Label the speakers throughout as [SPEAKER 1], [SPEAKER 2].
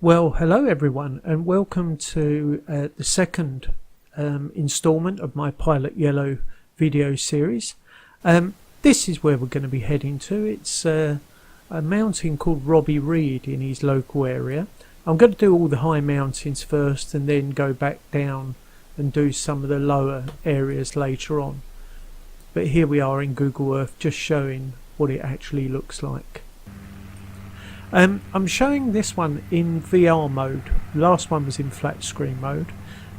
[SPEAKER 1] Well, hello everyone, and welcome to the second installment of my Pilot Yellow video series. This is where we're going to be heading to. It's a mountain called Reid in his local area. I'm going to do all the high mountains first and then go back down and do some of the lower areas later on. But here we are in Google Earth, just showing what it actually looks like. I'm showing this one in VR mode. Last one was in flat screen mode,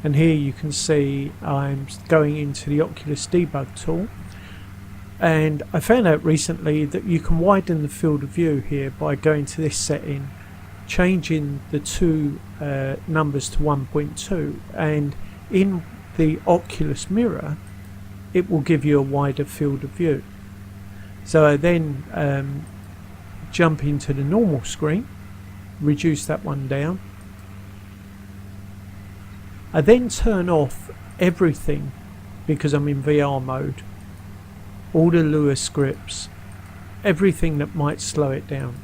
[SPEAKER 1] and here you can see I'm going into the Oculus debug tool, and I found out recently that you can widen the field of view here by going to this setting, changing the two numbers to 1.2, and in the Oculus mirror it will give you a wider field of view. So I then jump into the normal screen, reduce that one down. I then turn off everything because I'm in VR mode, all the Lua scripts, everything that might slow it down.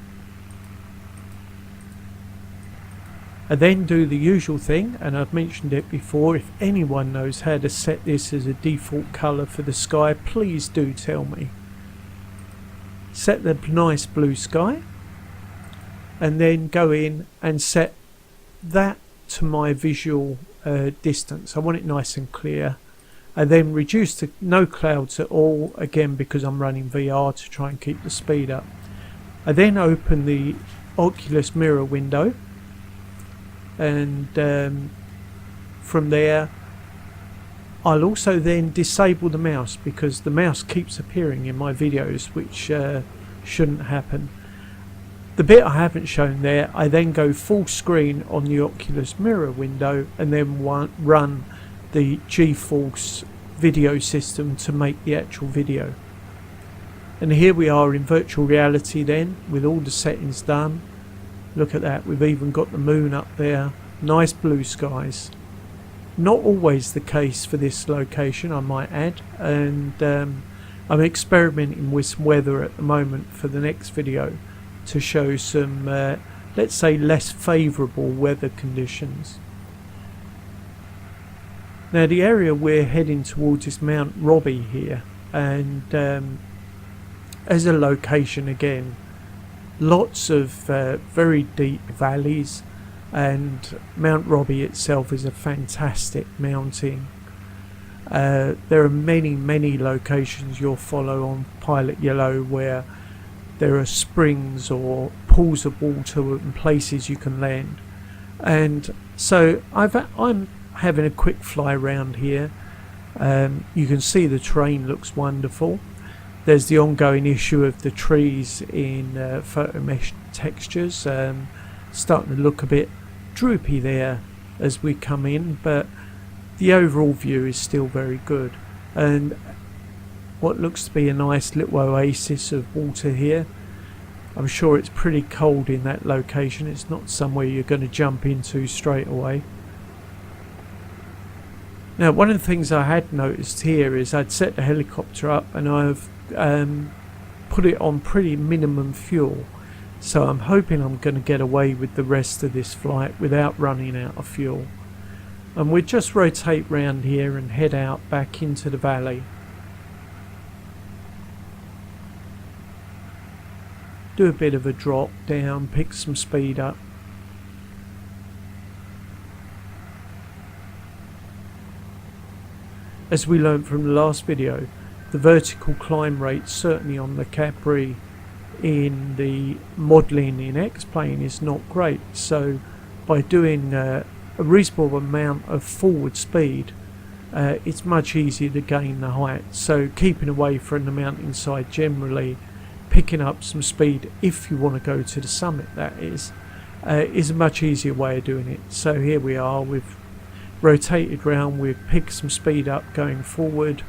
[SPEAKER 1] I then do the usual thing, and I've mentioned it before. If anyone knows how to set this as a default colour for the sky, please do tell me. Set the nice blue sky, and then go in and set that to my visual distance. I want it nice and clear. I then reduce to no clouds at all, again because I'm running VR to try and keep the speed up. I then open the Oculus mirror window, and from there I'll also then disable the mouse, because the mouse keeps appearing in my videos, which shouldn't happen. The bit I haven't shown there, I then go full screen on the Oculus mirror window and then run the GeForce video system to make the actual video. And here we are in virtual reality then, with all the settings done. Look at that, we've even got the moon up there, nice blue skies. Not always the case for this location, I might add, and I'm experimenting with some weather at the moment for the next video to show some, let's say, less favourable weather conditions. Now the area we're heading towards is Mount Robie here, and as a location again, lots of very deep valleys. And Mount Robie itself is a fantastic mountain. There are many locations you'll follow on Pilot Yellow where there are springs or pools of water and places you can land. And so I'm having a quick fly around here. You can see the terrain looks wonderful. There's the ongoing issue of the trees in photo mesh textures, starting to look a bit droopy there as we come in, but the overall view is still very good. And what looks to be a nice little oasis of water here. I'm sure it's pretty cold in that location. It's not somewhere you're going to jump into straight away. Now, one of the things I had noticed here is I'd set the helicopter up and I've put it on pretty minimum fuel. So I'm hoping I'm going to get away with the rest of this flight without running out of fuel. And we'll just rotate round here and head out back into the valley. Do a bit of a drop down, pick some speed up. As we learned from the last video, the vertical climb rate certainly on the Capri in the modelling in X-Plane is not great, so by doing a reasonable amount of forward speed, it's much easier to gain the height. So keeping away from the mountainside generally, picking up some speed if you want to go to the summit, that is a much easier way of doing it. So here we are, we've rotated round, we've picked some speed up going forward.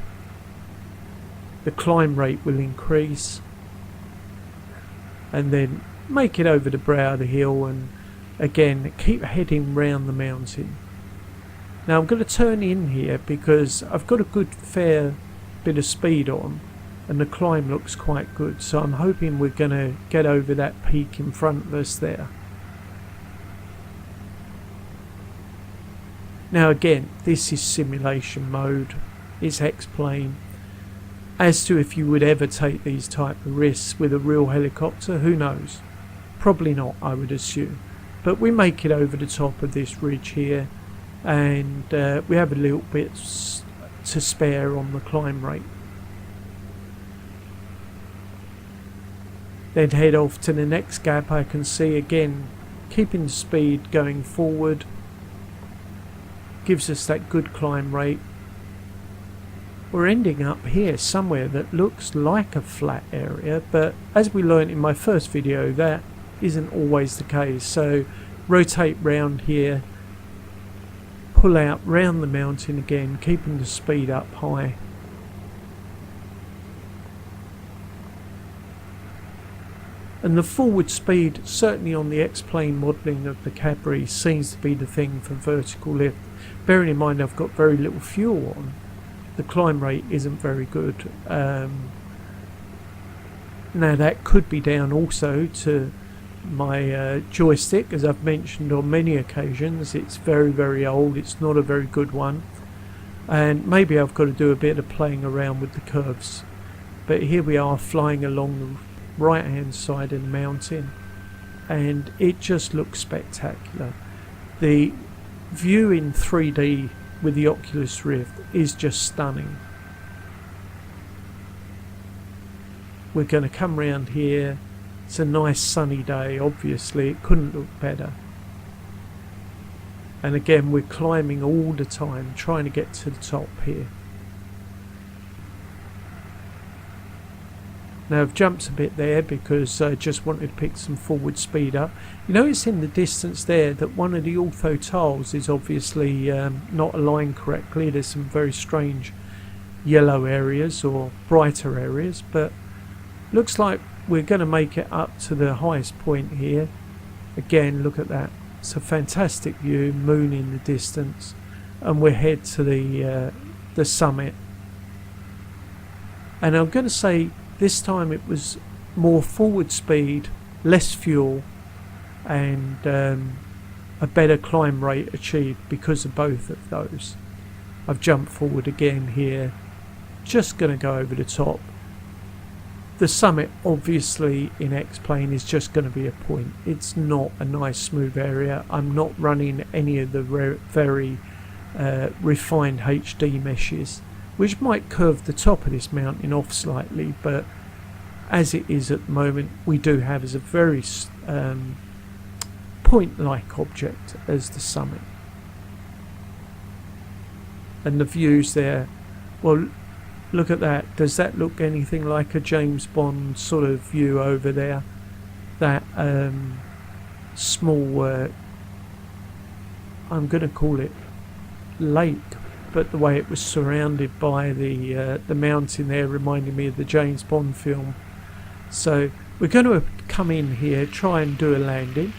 [SPEAKER 1] The climb rate will increase, and then make it over the brow of the hill, and again keep heading round the mountain. Now I'm going to turn in here because I've got a good fair bit of speed on and the climb looks quite good, so I'm hoping we're going to get over that peak in front of us there. Now again, this is simulation mode, it's X-plane. As to if you would ever take these type of risks with a real helicopter, who knows? Probably not, I would assume. But we make it over the top of this ridge here, and we have a little bit to spare on the climb rate. Then head off to the next gap. I can see again, keeping the speed going forward gives us that good climb rate. We're ending up here somewhere that looks like a flat area, but as we learned in my first video, that isn't always the case. So rotate round here, pull out round the mountain again, keeping the speed up high. And the forward speed, certainly on the X-plane modelling of the Cabri, seems to be the thing for vertical lift. Bearing in mind I've got very little fuel on, the climb rate isn't very good. Now that could be down also to my joystick, as I've mentioned on many occasions. It's very, very old, it's not a very good one, and maybe I've got to do a bit of playing around with the curves. But here we are flying along the right hand side of the mountain, and it just looks spectacular. The view in 3D with the Oculus Rift is just stunning. We're going to come round here. It's a nice sunny day, obviously it couldn't look better. And again, we're climbing all the time, trying to get to the top here. Now I've jumped a bit there because I just wanted to pick some forward speed up. You notice in the distance there that one of the ortho tiles is obviously not aligned correctly. There's some very strange yellow areas or brighter areas, but looks like we're going to make it up to the highest point here. Again, look at that. It's a fantastic view, moon in the distance, and we're head to the summit. And I'm going to say this time it was more forward speed, less fuel, and a better climb rate achieved because of both of those. I've jumped forward again here, just going to go over the top. The summit obviously in X-plane is just going to be a point. It's not a nice smooth area. I'm not running any of the very refined HD meshes, which might curve the top of this mountain off slightly, but as it is at the moment, we do have as a very point-like object as the summit. And the views there, well, look at that. Does that look anything like a James Bond sort of view over there? That small, I'm going to call it lake, but the way it was surrounded by the mountain there reminded me of the James Bond film. So we're going to come in here, try and do a landing.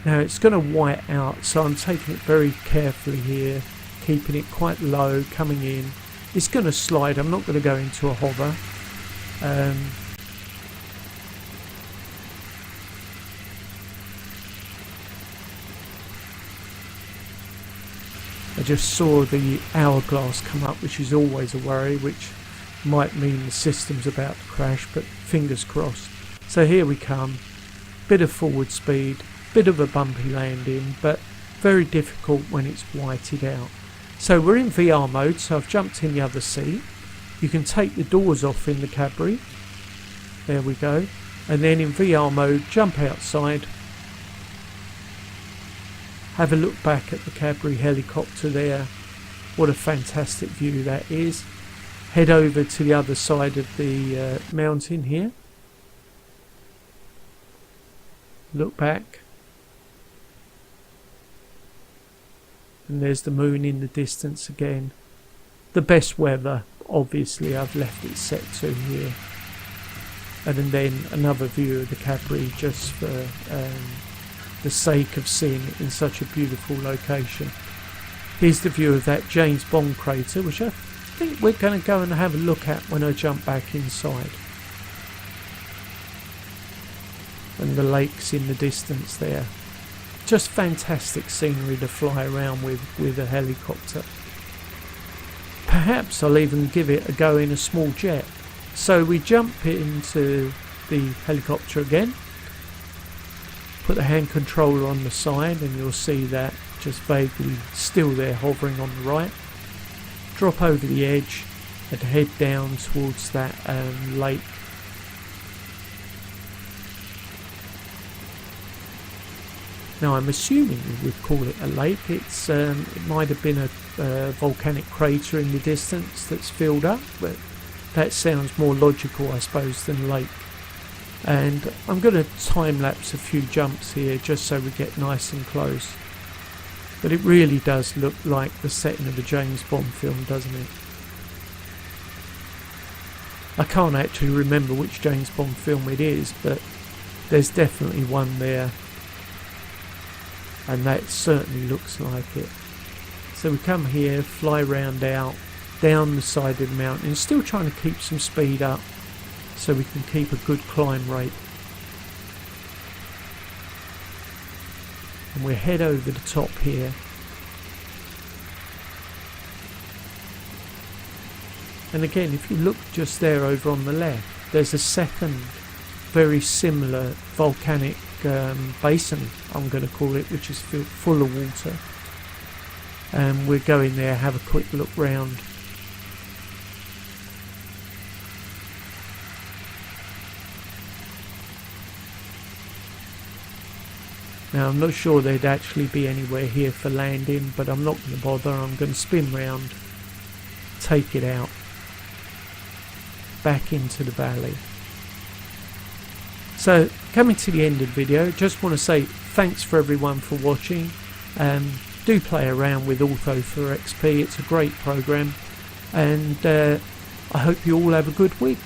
[SPEAKER 1] Now it's going to white out, so I'm taking it very carefully here, keeping it quite low, coming in. It's going to slide. I'm not going to go into a hover. I just saw the hourglass come up, which is always a worry, which might mean the system's about to crash, but fingers crossed. So here we come. Bit of forward speed, bit of a bumpy landing, but very difficult when it's whited out. So we're in VR mode, so I've jumped in the other seat. You can take the doors off in the Cabri. There we go. And then in VR mode, jump outside. Have a look back at the Cabri helicopter there. What a fantastic view that is. Head over to the other side of the mountain here. Look back. And there's the moon in the distance again. The best weather, obviously, I've left it set to here. And then another view of the Cabri just for the sake of seeing it in such a beautiful location. Here's the view of that James Bond crater, which I think we're going to go and have a look at when I jump back inside. And the lakes in the distance there. just fantastic scenery to fly around with a helicopter. Perhaps I'll even give it a go in a small jet. So we jump into the helicopter again, put the hand controller on the side, and you'll see that just vaguely still there hovering on the right. Drop over the edge and head down towards that lake. Now I'm assuming you would call it a lake. It might have been a volcanic crater in the distance that's filled up, but that sounds more logical, I suppose, than lake. And I'm going to time lapse a few jumps here just so we get nice and close. But it really does look like the setting of a James Bond film, doesn't it? I can't actually remember which James Bond film it is, but there's definitely one there. And that certainly looks like it. So we come here, fly round out, down the side of the mountain, still trying to keep some speed up so we can keep a good climb rate. And we'll head over the top here. And again, if you look just there over on the left, there's a second very similar volcanic basin, I'm going to call it, which is full of water. And we'll go in there, have a quick look round. Now I'm not sure there'd actually be anywhere here for landing, but I'm not going to bother. I'm going to spin round, take it out, back into the valley. So coming to the end of the video, just want to say thanks for everyone for watching. Do play around with Ortho for XP, it's a great program, and I hope you all have a good week.